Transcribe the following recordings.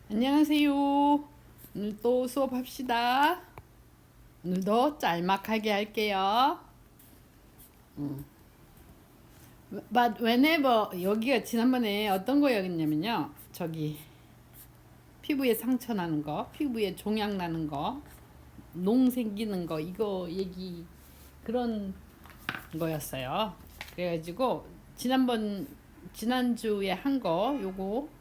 안녕하세요. 오늘 또 수업합시다. 오늘도 짤막하게 할게요. But whenever 여기가 지난번에 어떤 거였냐면요. 저기 피부에 상처 나는 거, 피부에 종양 나는 거, 농 생기는 거 이거 얘기 그런 거였어요. 그래가지고 지난주에 한 거 요거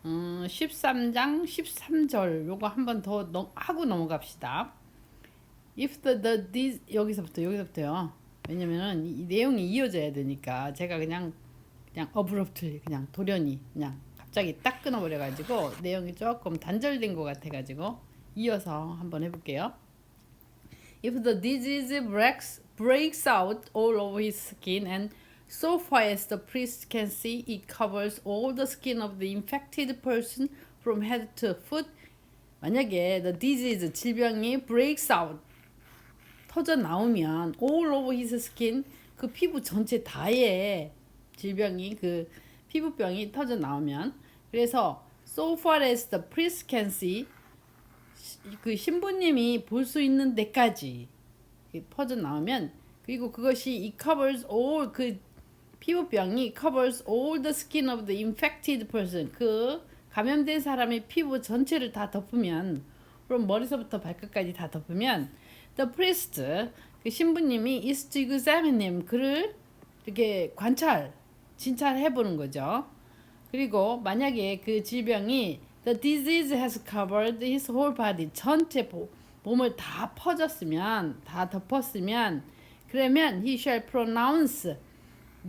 13장 13절 요거 한 번 더 하고 넘어갑시다. If this 여기서부터요. 왜냐면은 이 내용이 이어져야 되니까 제가 그냥 abruptly 그냥 돌연히 그냥 갑자기 딱 끊어버려 가지고 내용이 조금 단절된 것 같아 가지고 이어서 한번 해볼게요. If the disease breaks out all over his skin and so far as the priest can see, it covers all the skin of the infected person from head to foot. 만약에 the disease 질병이 breaks out 터져 나오면 all over his skin 그 피부 전체 다에 질병이 그 피부병이 터져 나오면 그래서 so far as the priest can see 그 신부님이 볼 수 있는 데까지 퍼져 나오면 그리고 그것이 it covers all 그 피부병이 covers all the skin of the infected person 그 감염된 사람의 피부 전체를 다 덮으면 그럼 머리서부터 발끝까지 다 덮으면 the priest 그 신부님이 is to examine him 그를 이렇게 진찰해 보는 거죠. 그리고 만약에 그 질병이 the disease has covered his whole body 전체 몸을 다 퍼졌으면 다 덮었으면 그러면 he shall pronounce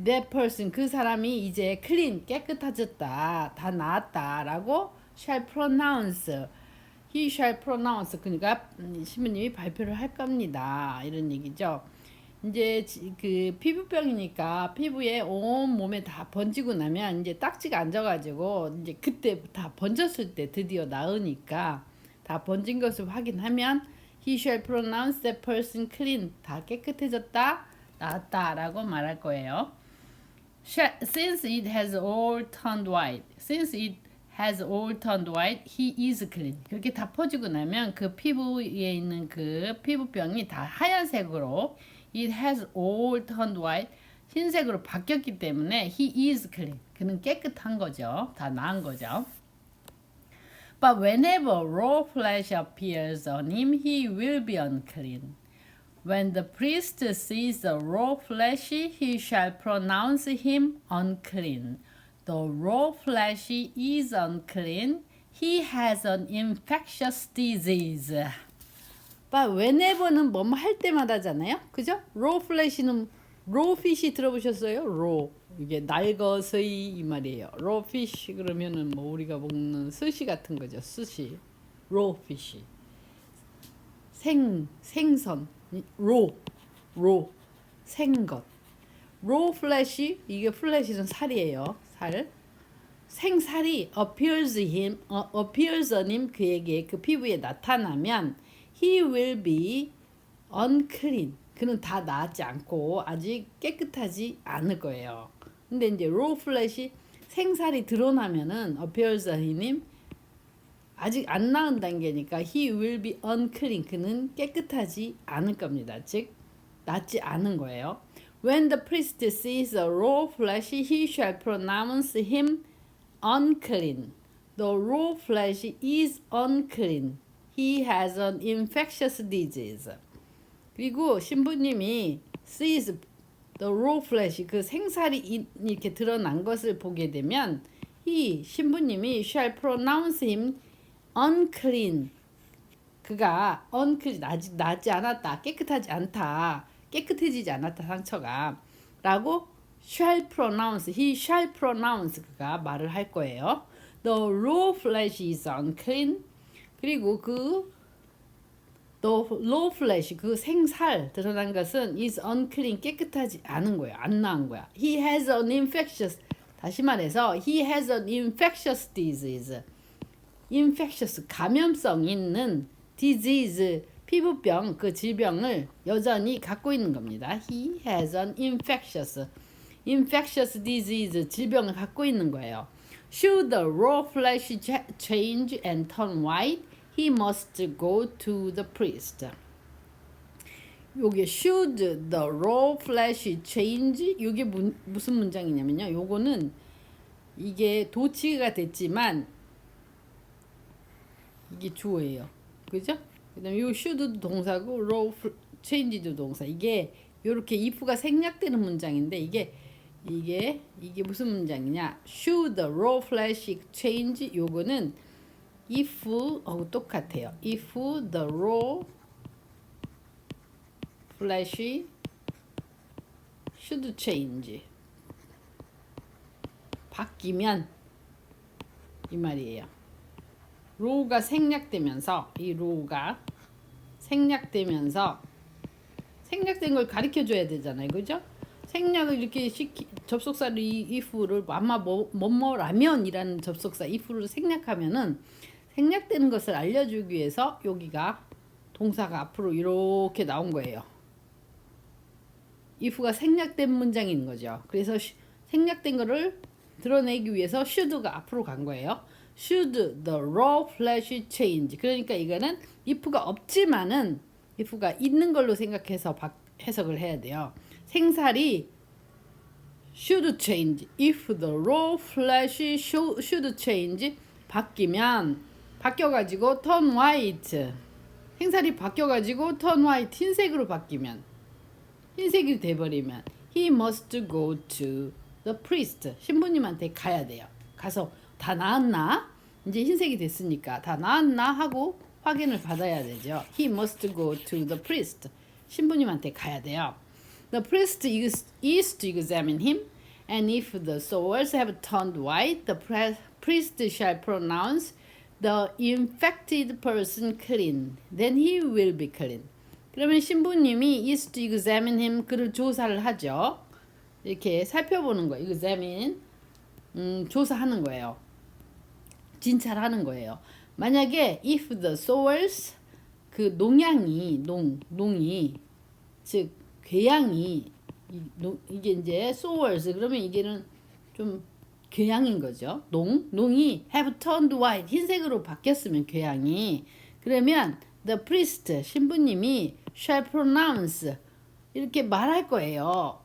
that person 그 사람이 이제 clean 깨끗해졌다 다 나았다라고 shall pronounce he shall pronounce 그러니까 신부님이 발표를 할 겁니다 이런 얘기죠. 이제 그 피부병이니까 피부에 온 몸에 다 번지고 나면 이제 딱지가 안 져가지고 이제 그때 다 번졌을 때 드디어 나으니까 다 번진 것을 확인하면 he shall pronounce that person clean 다 깨끗해졌다 나았다라고 말할 거예요. Since it has all turned white, he is clean. 그렇게 다 퍼지고 나면 그 피부에 있는 그 피부병이 다 하얀색으로 it has all turned white 흰색으로 바뀌었기 때문에 he is clean. 그는 깨끗한 거죠. 다 나은 거죠. But whenever raw flesh appears on him, he will be unclean. When the priest sees the raw flesh, he shall pronounce him unclean. The raw flesh is unclean. He has an infectious disease. But whenever는 뭐뭐 할 때마다잖아요. 그죠? raw flesh는 raw fish 들어보셨어요? raw. 이게 날것의 이 말이에요. raw fish 그러면은 뭐 우리가 먹는 스시 같은 거죠. 스시. raw fish. 생선. raw. 생것. raw flesh 이게 flesh는 살이에요. 살. 생살이 appears on him 그에게 그 피부에 나타나면 he will be unclean. 그는 다 나았지 않고 아직 깨끗하지 않을 거예요. 근데 이제 raw flesh 생살이 드러나면은 appears on him 아직 안 나은 단계니까 he will be unclean. 그는 깨끗하지 않을 겁니다. 즉 낫지 않은 거예요. When the priest sees a raw flesh, he shall pronounce him unclean. The raw flesh is unclean. He has an infectious disease. 그리고 신부님이 sees the raw flesh 그 생살이 이렇게 드러난 것을 보게 되면 이 신부님이 shall pronounce him unclean. 그가 unclean 아직 나지 않았다 깨끗하지 않다 깨끗해지지 않았다 상처가 라고 shall pronounce he shall pronounce 그가 말을 할 거예요. The raw flesh is unclean. 그리고 그 the raw flesh 그 생살 드러난 것은 is unclean 깨끗하지 않은 거야 안 나은 거야. He has an infectious 다시 말해서 he has an infectious disease. infectious 감염성 있는 disease 피부병 그 질병을 여전히 갖고 있는 겁니다. He has an infectious disease 질병을 갖고 있는 거예요. Should the raw flesh change and turn white, he must go to the priest. 요게 should the raw flesh change 요게 무슨 문장이냐면요. 요거는 이게 도치가 됐지만 이게 주어예요. 그죠? 그다음에 요 should도 동사고 raw change도 동사. 이게 요렇게 if가 생략되는 문장인데 이게 무슨 문장이냐? Should the raw flesh change 요거는 if 똑같아요. If the raw flesh should change 바뀌면 이 말이에요. raw가 생략되면서 이 raw가 생략되면서 생략된 걸 가르쳐 줘야 되잖아요. 그죠? 생략을 이렇게 접속사를 if를 아마 뭐뭐라면이라는 접속사 if를 생략하면은 생략되는 것을 알려주기 위해서 여기가 동사가 앞으로 이렇게 나온 거예요. if가 생략된 문장인 거죠. 그래서 생략된 거를 드러내기 위해서 should가 앞으로 간 거예요. Should the raw flesh change? 그러니까 이거는 if가 없지만은 if가 있는 걸로 생각해서 해석을 해야 돼요. 생살이 should change. If the raw flesh should change 바뀌면 바뀌어가지고 turn white. 생살이 바뀌어가지고 turn white 흰색으로 바뀌면 흰색이 돼버리면 he must go to the priest. 신부님한테 가야 돼요. 가서 다 나았나? 이제 흰색이 됐으니까 다 나았나 하고 확인을 받아야 되죠. He must go to the priest. 신부님한테 가야 돼요. The priest is to examine him, and if the sores have turned white, the priest shall pronounce the infected person clean. Then he will be clean. 그러면 신부님이 is to examine him, 그를 조사를 하죠. 이렇게 살펴보는 거예요. examine, 조사하는 거예요. 진찰하는 거예요. 만약에 if the sores, 그 농양이 농이 즉 궤양이 이게 이제 sores 그러면 이게는 좀 궤양인 거죠. 농이 have turned white 흰색으로 바뀌었으면 궤양이 그러면 the priest 신부님이 shall pronounce 이렇게 말할 거예요.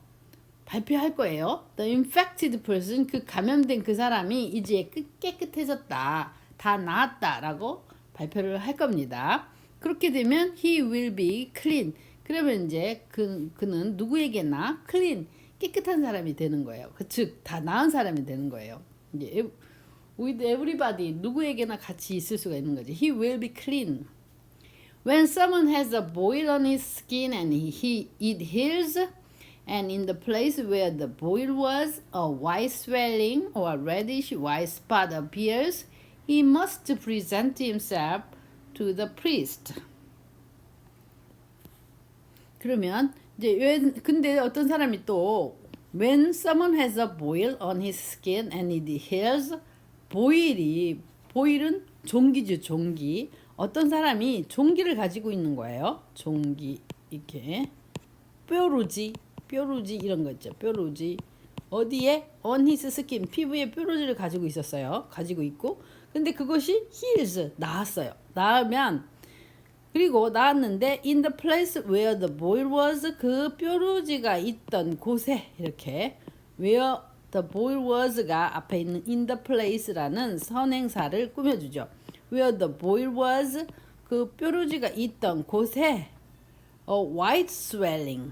발표할 거예요. The infected person 그 감염된 그 사람이 이제 깨끗해졌다. 다 나았다라고 발표를 할 겁니다. 그렇게 되면 he will be clean. 그러면 이제 그는 누구에게나 clean 깨끗한 사람이 되는 거예요. 즉 다 나은 사람이 되는 거예요. 이제 with everybody 누구에게나 같이 있을 수가 있는 거지. He will be clean. When someone has a boil on his skin and it heals, and in the place where the boil was, a white swelling or a reddish white spot appears, he must present himself to the priest. 그러면 이제 근데 어떤 사람이 또 when someone has a boil on his skin and it heals, 보일은 종기죠, 종기. 어떤 사람이 종기를 가지고 있는 거예요. 종기 이렇게 뾰루지 이런 거 있죠. 뾰루지 어디에 on his skin 피부에 뾰루지를 가지고 있었어요. 가지고 있고 근데 그것이 heals 나았어요. 나으면 그리고 나았는데 in the place where the boil was 그 뾰루지가 있던 곳에 이렇게 where the boil was가 앞에 있는 in the place라는 선행사를 꾸며주죠. where the boil was 그 뾰루지가 있던 곳에 a white swelling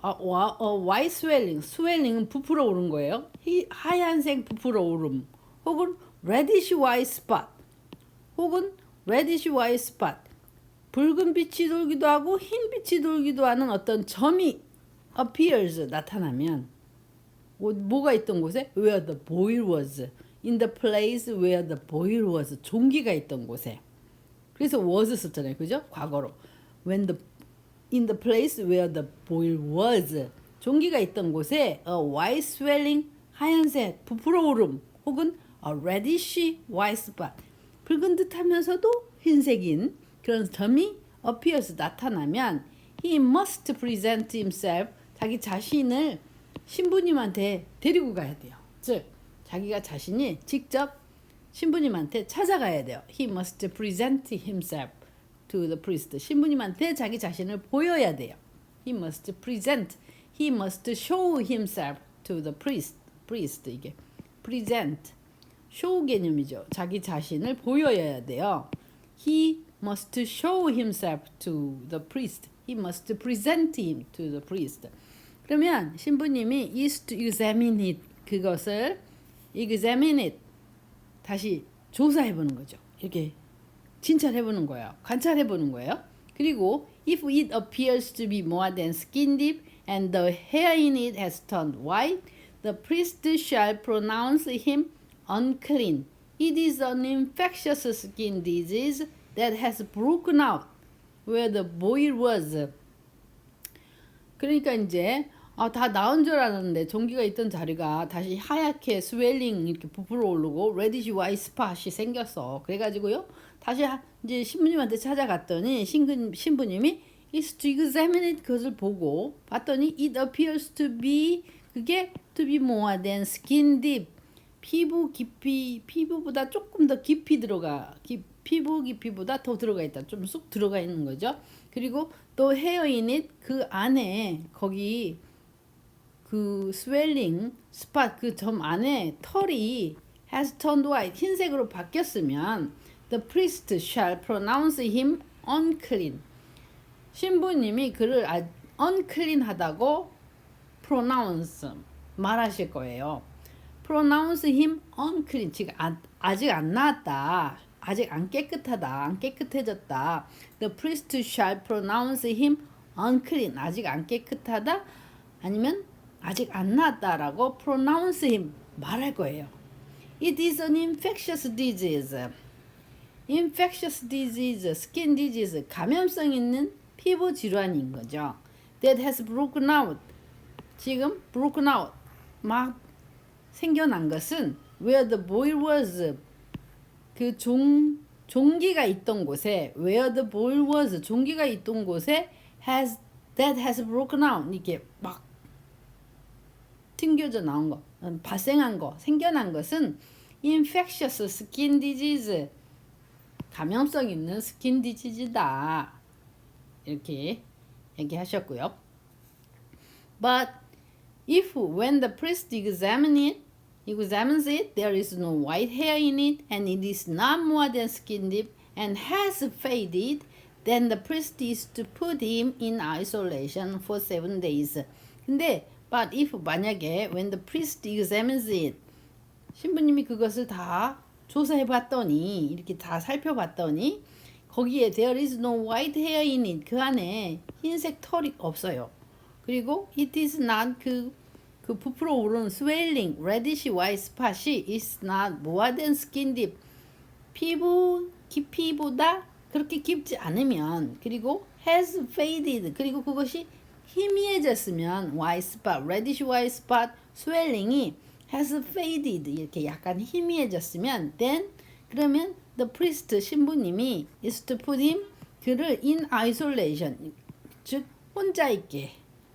white swelling은 부풀어 오른 거예요. 하얀색 부풀어 오름 혹은 reddish white spot 혹은 reddish white spot 붉은 빛이 돌기도 하고 흰 빛이 돌기도 하는 어떤 점이 appears 나타나면 뭐가 있던 곳에 where the boil was in the place where the boil was 종기가 있던 곳에 그래서 was 썼잖아요. 그죠? 과거로 in the place where the boil was 종기가 있던 곳에 a white swelling 하얀색 부풀어 오름 혹은 a reddish white spot 붉은 듯하면서도 흰색인 그런 점이 appears 나타나면 he must present himself 자기 자신을 신부님한테 데리고 가야 돼요. 즉 자기가 자신이 직접 신부님한테 찾아가야 돼요. He must present himself to the priest. 신부님한테 자기 자신을 보여야 돼요. He must present. He must show himself to the priest. priest 이게 present. show 개념이죠. 자기 자신을 보여야 돼요. He must show himself to the priest. He must present him to the priest. 그러면 신부님이 is to examine it. 그것을 examine it. 다시 조사해 보는 거죠. 이렇게 진찰해 보는 거예요. 관찰해 보는 거예요. 그리고 if it appears to be more than skin deep and the hair in it has turned white, the priest shall pronounce him unclean. It is an infectious skin disease that has broken out where the boil was. 그러니까 이제 다 나은 줄 알았는데 종기가 있던 자리가 다시 하얗게 스웰링 이렇게 부풀어 오르고 레디시 와이 스팟이 생겼어. 그래가지고요 다시 이제 신부님한테 찾아갔더니 신부님이 is to examine it 그것을 보고 봤더니 it appears to be 그게 to be more than skin deep 피부 깊이 피부보다 조금 더 깊이 들어가 피부 깊이보다 더 들어가 있다. 좀 쑥 들어가 있는 거죠. 그리고 또 hair in it 그 안에 거기 그 스웰링 스팟 그 점 안에 털이 has turned white 흰색으로 바뀌었으면 the priest shall pronounce him unclean. 신부님이 그를 unclean 하다고 pronounce 말하실 거예요. pronounce him unclean 지금 아직 안 나았다. 아직 안 깨끗하다. 안 깨끗해졌다. The priest shall pronounce him unclean 아직 안 깨끗하다. 아니면 아직 안 나았다라고 pronounce him 말할 거예요. It is an infectious disease. infectious disease, skin disease, 감염성 있는 피부 질환인 거죠. That has broken out. 지금 broken out 막 생겨난 것은 where the boil was 그 종기가 있던 곳에 where the boil was 종기가 있던 곳에 that has broken out 이게 막 튕겨져 나온 거, 발생한 거, 생겨난 것은 infectious skin disease, 감염성 있는 스킨 디지즈다. 이렇게 얘기하셨고요. But if when the priest examines it, there is no white hair in it, and it is not more than skin deep and has faded, then the priest is to put him in isolation for 7 days. 근데 But if 만약에 when the priest examines it 신부님이 그것을 다 조사해 봤더니 이렇게 다 살펴봤더니 거기에 there is no white hair in it 그 안에 흰색 털이 없어요. 그리고 it is not 그 부풀어 오르는 swelling reddish white spot이 is not more than skin deep 피부 깊이보다 그렇게 깊지 않으면 그리고 has faded 그리고 그것이 희미해졌으면 white spot, reddish white spot, swelling이 has faded 이렇게 약간 희미해졌으면 then 그러면 the priest 신부님이 is to put him 그를 in isolation 즉 혼자 있게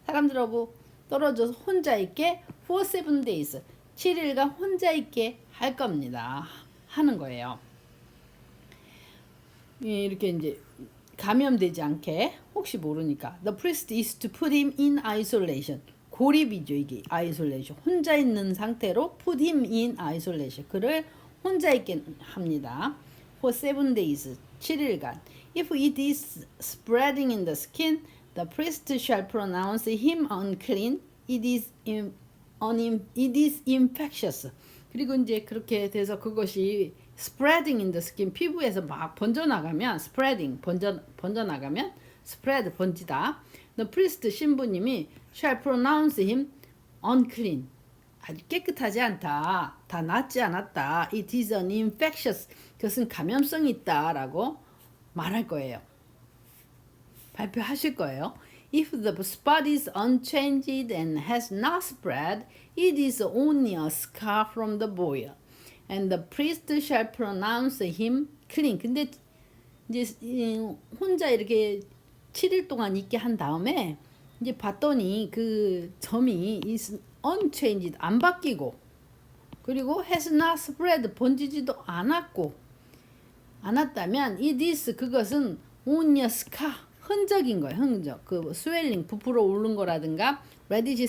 사람들하고 떨어져서 혼자 있게 for 7 days 7일간 혼자 있게 할 겁니다. 하는 거예요. 이렇게 이제 감염되지 않게 혹시 모르니까 the priest is to put him in isolation 고립이죠 이게 isolation 혼자 있는 상태로 put him in isolation 그를 혼자 있게 합니다. for 7 days 7일간 if it is spreading in the skin the priest shall pronounce him unclean it is infectious 그리고 이제 그렇게 돼서 그것이 spreading in the skin 피부에서 막 번져나가면 spreading 번져나가면 spread 번지다 the priest 신부님이 shall pronounce him unclean 아주 깨끗하지 않다 다 낫지 않았다 it is an infectious 그것은 감염성이 있다라고 말할 거예요. 발표하실 거예요. If the spot is unchanged and has not spread, it is only a scar from the boil. And the priest shall pronounce him clean. 근데 이제 혼자 이렇게 7일 동안 있게 한 다음에 이제 봤더니 그 점이 is unchanged 안 바뀌고 그리고 has not spread 번지지도 않았다면 it is 그것은 only a scar 흔적인 거예요. 흔적. 그 swelling 부풀어 오른 거라든가 reddish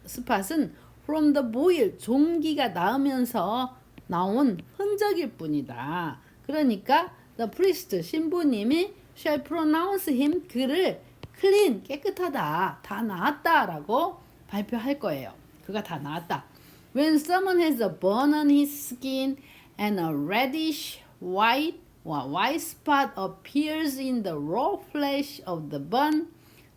spot은 from the boil 종기가 나오면서 나온 흔적일 뿐이다. 그러니까 the priest 신부님이 shall pronounce him 그를 clean 깨끗하다 다 나았다라고 발표할 거예요. 그가 다 나았다. When someone has a burn on his skin and a reddish white or white spot appears in the raw flesh of the burn,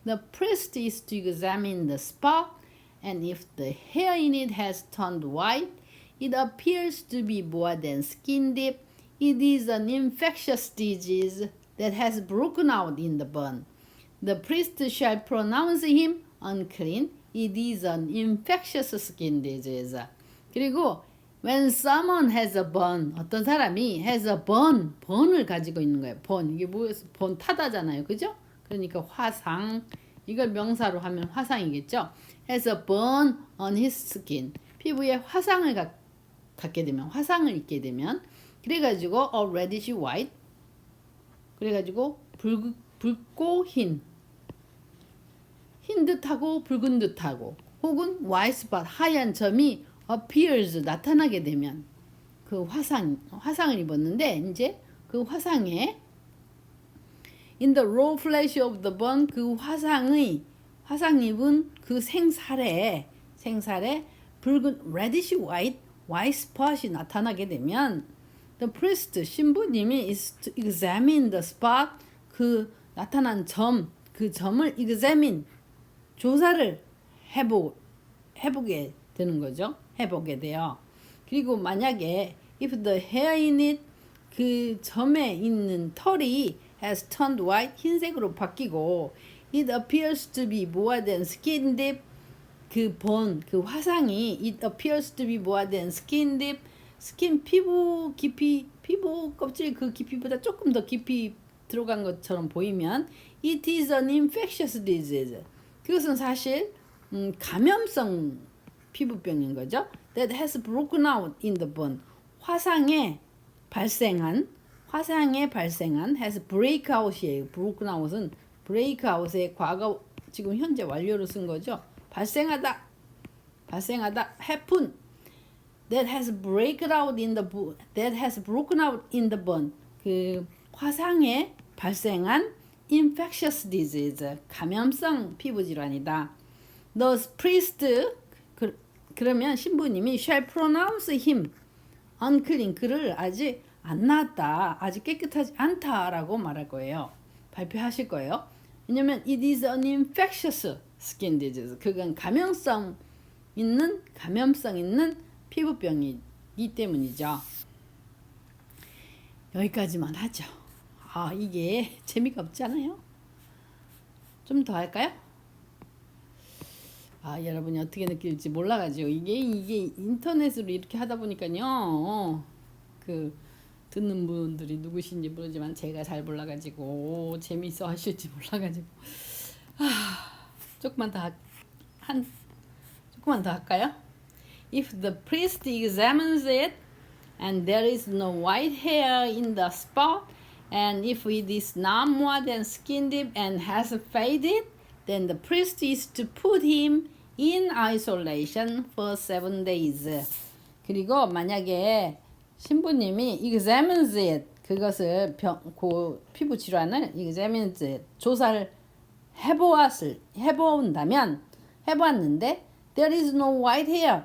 the priest is to examine the spot, and if the hair in it has turned white, it appears to be more than skin deep. It is an infectious disease that has broken out in the burn. The priest shall pronounce him unclean. It is an infectious skin disease. 그리고 when someone has a burn, 어떤 사람이 has a burn을 가지고 있는 거예요. burn, 이게 뭐였어? burn 타다잖아요. 그죠? 그러니까 화상, 이걸 명사로 하면 화상이겠죠? has a burn on his skin. 피부에 화상을 갖게 되면, 화상을 입게 되면, 그래가지고 a reddish white, 그래가지고 붉고 흰 듯하고 붉은 듯하고, 혹은 white spot, 하얀 점이 appears, 나타나게 되면, 그 화상을 입었는데, 이제 그 화상에 in the raw flesh of the burn, 그 화상 입은 그 생살에 붉은 reddish white spot이 나타나게 되면 the priest 신부님이 is to examine the spot, 그 나타난 그 점을 examine 조사를 해보게 되는 거죠. 해보게 돼요. 그리고 만약에 if the hair in it, 그 점에 있는 털이 has turned white, 흰색으로 바뀌고 it appears to be more than skin deep, 그 화상이 it appears to be more than skin deep, 스킨 피부 깊이, 피부 껍질 그 깊이보다 조금 더 깊이 들어간 것처럼 보이면 it is an infectious disease. 그것은 사실 감염성 피부병인 거죠. That has broken out in the burn. 화상에 발생한 has breakout이에요. broken out은 breakout의 과거 지금 현재 완료로 쓴 거죠. 발생하다 happen. That has broken out in the burn. 그 화상에 발생한 infectious disease, 감염성 피부 질환이다. The priest, 그러면 신부님이 shall pronounce him unclean, 그를 아직 안 나았다, 아직 깨끗하지 않다라고 말할 거예요. 발표하실 거예요. 왜냐면 it is an infectious skin disease, 그건 감염성 있는 피부병이기 때문이죠. 여기까지만 하죠. 이게 재미가 없잖아요. 좀 더 할까요? 여러분이 어떻게 느낄지 몰라가지고 이게 인터넷으로 이렇게 하다 보니까요. 그 듣는 분들이 누구신지 모르지만 제가 잘 몰라가지고 재미있어 하실지 몰라가지고 조금만 더 할까요? If the priest examines it and there is no white hair in the spot, and if it is not more than skin deep and has faded, then the priest is to put him in isolation for 7 days. 그리고 만약에 신부님이 examines it, 그것을 피부 질환을 examines it, 조사를 해보았는데 there is no white hair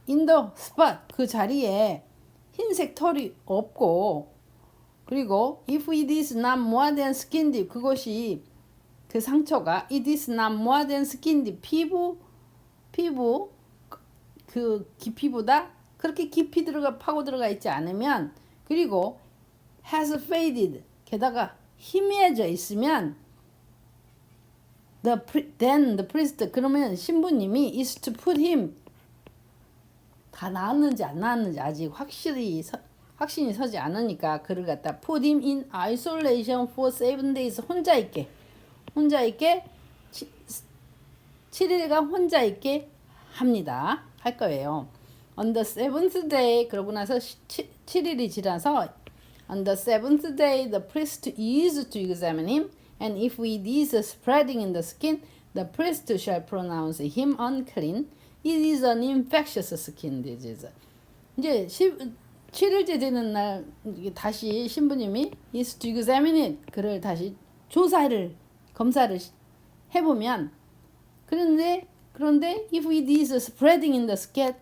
in the spot, 그 자리에 흰색 털이 없고, 그리고 if it is not more than skin deep, 그것이 그 상처가 it is not more than skin deep, 피부 그 깊이보다 그렇게 깊이 파고 들어가 있지 않으면, 그리고 has faded, 게다가 희미해져 있으면 then the priest, 그러면 신부님이 is to put him, 다 나았는지 안 나았는지 아직 확신이 서지 않으니까 그를 갖다 put him in isolation for 7 days, 혼자 있게 7일간 혼자 있게 할 거예요. On the seventh day, 그러고 나서 7일이 지나서 on the seventh day the priest is to examine him, and if it is spreading in the skin, the priest shall pronounce him unclean. It is an infectious skin disease. 이제 7일째 되는 날 다시 신부님이 is to examine it, 그를 다시 검사를 해보면 그런데 if it is spreading in the skin,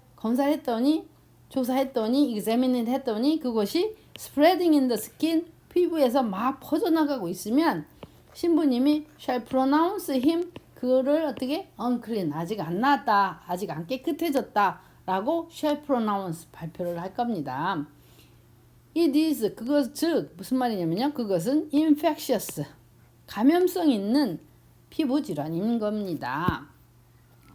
조사했더니 examine it 했더니 그것이 spreading in the skin, 피부에서 막 퍼져나가고 있으면 신부님이 shall pronounce him, 그를 어떻게 unclean, 아직 안 나았다, 아직 안 깨끗해졌다 라고 shall pronounce 발표를 할 겁니다. It is, 그것 즉 무슨 말이냐면요, 그것은 infectious, 감염성 있는 피부 질환인 겁니다.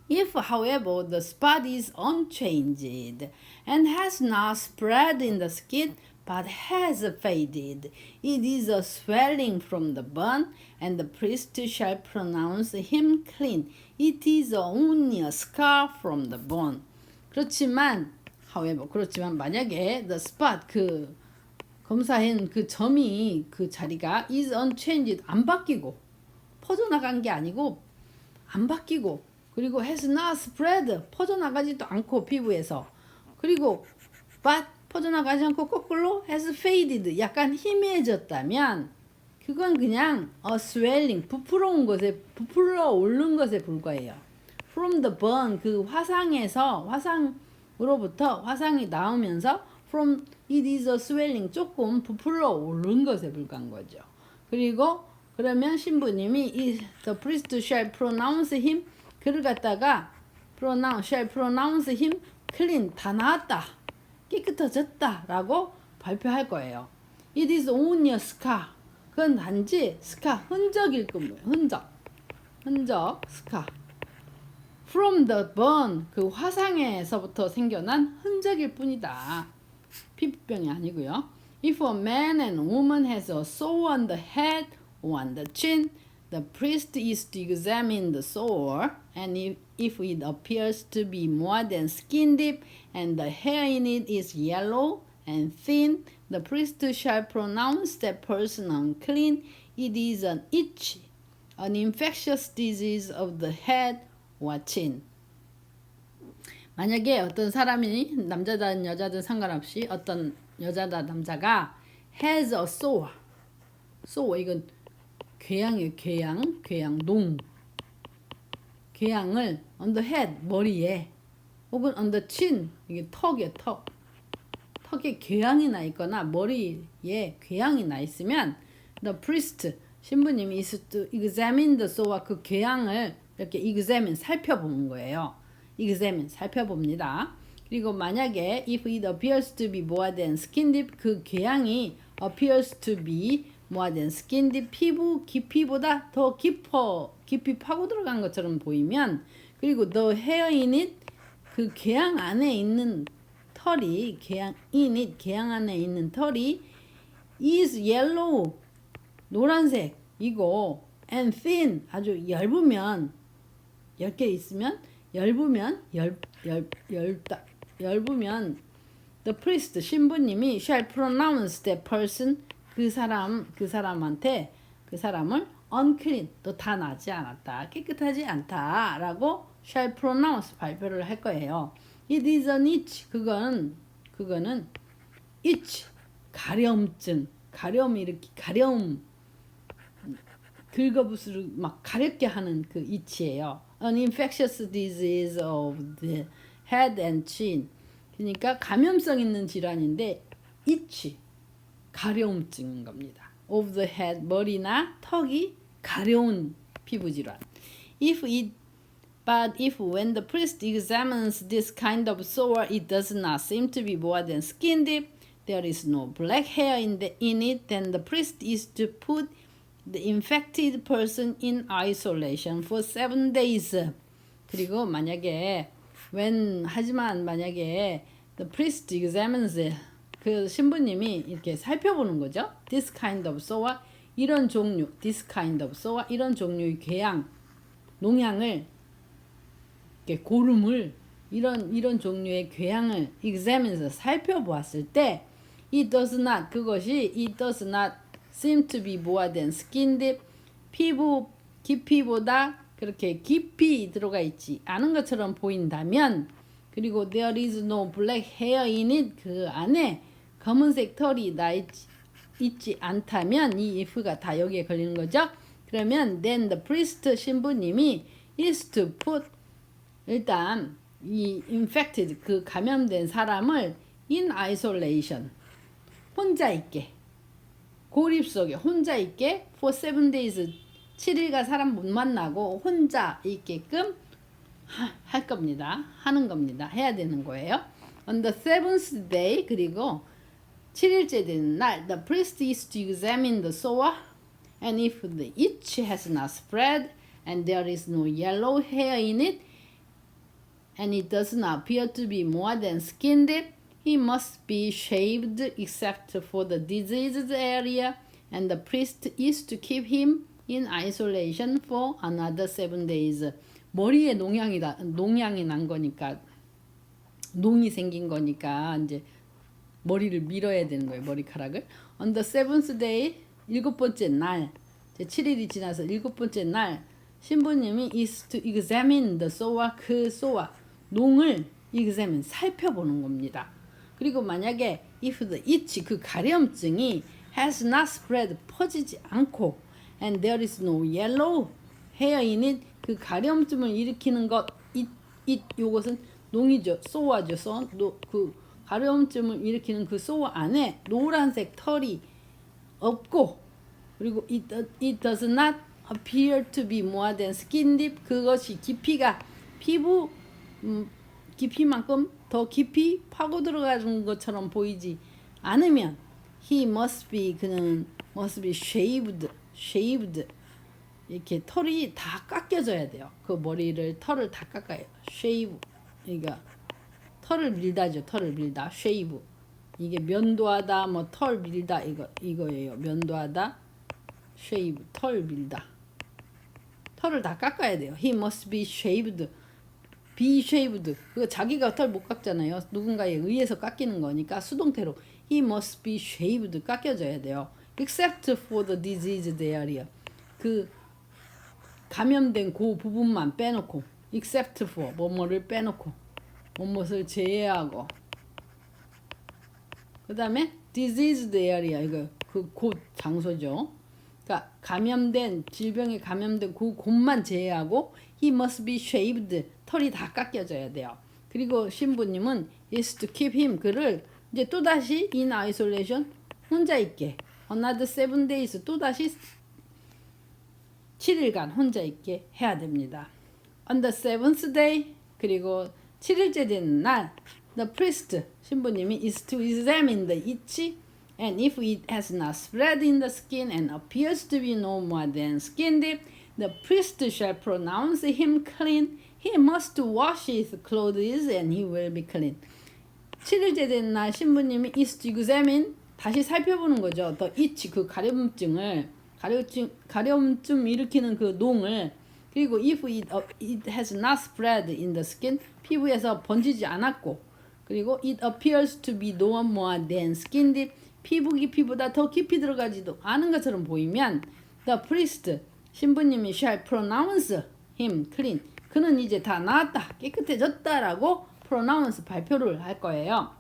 If, however, the spot is unchanged and has not spread in the skin but has faded, it is a swelling from the burn, and the priest shall pronounce him clean. It is only a scar from the bone. 그렇지만 만약에 the spot, 그 검사한 그 점이, 그 자리가 is unchanged, 안 바뀌고 퍼져나간 게 아니고 안 바뀌고, 그리고 has not spread, 퍼져나가지도 않고 피부에서, 그리고 but 퍼져나가지 않고 거꾸로 has faded, 약간 희미해졌다면 그건 그냥 a swelling, 부풀어 오른 것에 불과해요. From the burn, 그 화상으로부터 화상이 나오면서 from it is a swelling, 조금 부풀어 오른 것에 불과한 거죠. 그리고 그러면 신부님이 the priest shall pronounce him, 그를 갖다가 shall pronounce him clean, 다 나았다, 깨끗해졌다 라고 발표할 거예요. It is only a scar, 그건 단지 scar, 흔적일 겁니다. 흔적, scar. From the burn, 그 화상에서부터 생겨난 흔적일 뿐이다. 피부병이 아니고요. If a man and woman has a sore on the head or on the chin, the priest is to examine the sore, and if it appears to be more than skin deep and the hair in it is yellow and thin, the priest shall pronounce that person unclean. It is an itch, an infectious disease of the head or chin. 만약에 어떤 사람이 남자든 여자든 상관없이 어떤 여자다 남자가 has a sore, 이건 궤양이에요. 궤양농. 궤양을 on the head, 머리에, 혹은 on the chin, 이게 턱이에요. 턱에 궤양이 나 있거나 머리에 궤양이 나 있으면 the priest, 신부님이 is to examine the sore, 그 궤양을 이렇게 examine, 살펴보는 거예요. examine, 살펴봅니다. 그리고 만약에 if it appears to be more than skin deep, 그 궤양이 appears to be more than skin deep, 피부 깊이보다 더 깊이 파고 들어간 것처럼 보이면, 그리고 the hair in it, 그 궤양 안에 있는 털이, 궤양 안에 있는 털이 is yellow, 노란색이고 and thin, 아주 얇으면, 얇게 있으면, 얇으면 the priest, 신부님이 shall pronounce that person, 그 사람을 unclean, 너 다 나지 않았다, 깨끗하지 않다 라고 shall pronounce, 발표를 할 거예요. It is an itch, 그거는 itch, 가려움증, 가려움, 긁어부스를 막 가렵게 하는 그 itch예요. An infectious disease of the head and chin. 그러니까 감염성 있는 질환인데 itch, 가려움증인 겁니다. Of the head, 머리나 턱이 가려운 피부 질환. But if when the priest examines this kind of sore, it does not seem to be more than skin deep, there is no black hair in it, then the priest is to put the infected person in isolation for 7 days. 그리고 하지만 만약에 the priest examines, 그 신부님이 이렇게 살펴보는 거죠. This kind of sore, 이런 종류의 궤양, 농양을, 이렇게 고름을 이런 종류의 궤양을 examine에서 살펴보았을 때 it does not 그것이 it does not seem to be more than skin deep 피부 깊이보다 그렇게 깊이 들어가 있지 않은 것처럼 보인다면 그리고 there is no black hair in it 그 안에 검은색 털이 있지 않다면 이 if가 다 여기에 걸리는 거죠. 그러면 then the priest 신부님이 is to put 일단 이 infected 그 감염된 사람을 in isolation 혼자 있게 고립 속에 혼자 있게 for 7 days 7일간 사람 못 만나고 혼자 있게끔 할 겁니다. 하는 겁니다. 해야 되는 거예요. On the 7th day 그리고 7일째 되는 날 the priest is to examine the sore and if the itch has not spread and there is no yellow hair in it and it does not appear to be more than skin deep, he must be shaved except for the diseased area, and the priest is to keep him in isolation for another 7 days. 머리에 농양이 난 거니까, 농이 생긴 거니까 이제 머리를 밀어야 되는 거예요, 머리카락을. On the 7th day, 7번째 날, 7일이 지나서 7번째 날, 신부님이 is to examine the sore, 그 sore, 농을 examine, 살펴보는 겁니다. 그리고 만약에 if the itch, 그 가려움증이 has not spread, 퍼지지 않고 and there is no yellow hair in it, 그 가려움증을 일으키는 것, 요것은 농이죠, sore죠, 그 가려움증을 일으키는 그 sore 안에 노란색 털이 없고 그리고 it does not appear to be more than skin deep, 그것이 깊이가 피부 깊이만큼 더 깊이 파고 들어가는 것처럼 보이지 않으면 그는 must be shaved 이렇게 털이 다 깎여져야 돼요. 그 털을 다 깎아요. shave 그러니까 털을 밀다죠. 털을 밀다. shave 이게 면도하다 뭐 털 밀다 이거예요. 면도하다 shave 털 밀다. 털을 다 깎아야 돼요. He must be shaved. be shaved. 그거 자기가 털 못 깎잖아요. 누군가에 의해서 깎이는 거니까 수동태로 he must be shaved 깎여져야 돼요. except for the diseased area. 그 감염된 그 부분만 빼놓고 except for 뭐뭐를 빼놓고 뭐뭐를 제외하고 그 다음에 diseased area 이거 그 곳 장소죠. 그러니까 질병에 감염된 그 곳만 제외하고 he must be shaved 털이 다 깎여져야 돼요. 그리고 신부님은 is to keep him 그를 이제 또다시 in isolation 혼자 있게 another 7 days 또다시 7일간 혼자 있게 해야 됩니다. On the 7th day 그리고 7일째 되는 날 the priest 신부님이 is to examine the itch and if it has not spread in the skin and appears to be no more than skin deep, the priest shall pronounce him clean. He must wash his clothes and he will be clean. 7일째 된 날 신부님이 is to examine 다시 살펴보는 거죠. the itch 그 가려움증 일으키는 그 농을 그리고 if it has not spread in the skin 피부에서 번지지 않았고 그리고 it appears to be no more than skin deep 피부 깊이보다 더 깊이 들어가지도 않은 것처럼 보이면 the priest 신부님이 shall pronounce him clean 그는 이제 다 나았다 깨끗해졌다라고 pronounce 발표를 할 거예요.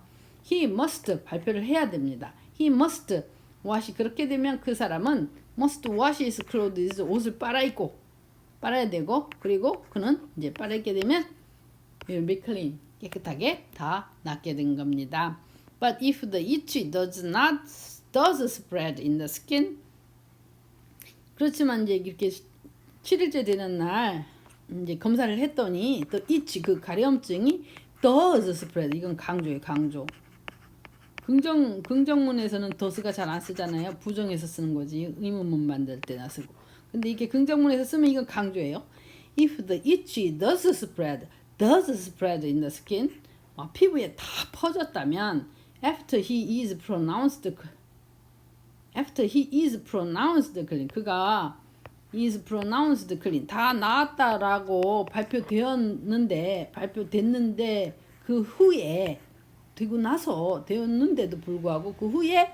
he must 발표를 해야 됩니다. he must wash 그렇게 되면 그 사람은 must wash his clothes 옷을 빨아야 되고 그리고 그는 이제 빨게 되면 will be clean 깨끗하게 다 낫게 된 겁니다. But if the itch does spread in the skin 그렇지만 이제 이렇게 7일째 되는 날 이제 검사를 했더니 the itch 그 가려움증이 does spread 이건 강조예요. 강조. 긍정문에서는 does가 잘 안 쓰잖아요. 부정에서 쓰는 거지. 의문문 만들 때나 쓰고. 근데 이게 긍정문에서 쓰면 이건 강조예요. If the itch does spread in the skin 피부에 다 퍼졌다면 after he is pronounced clean 그가 is pronounced clean. 다 나았다라고 발표됐는데 그 후에 되고 나서 되었는데도 불구하고 그 후에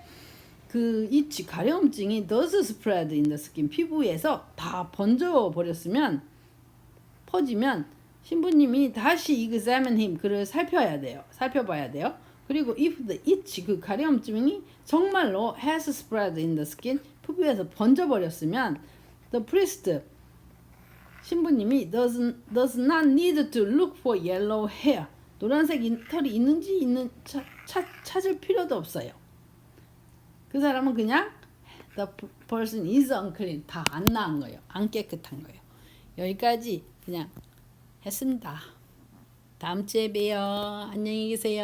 그 itch 가려움증이 does spread in the skin 피부에서 다 번져 버렸으면 퍼지면 신부님이 다시 examine him 그를 살펴봐야 돼요. 그리고 if the itch 그 가려움증이 정말로 has spread in the skin 피부에서 번져 버렸으면 the priest 신부님이 does not need to look for yellow hair 노란색 털이 있는지 찾을 필요도 없어요. 그 사람은 그냥 the person is unclean 다 안 나은 거예요. 안 깨끗한 거예요. 여기까지 그냥 했습니다. 다음 주에 봬요. 안녕히 계세요.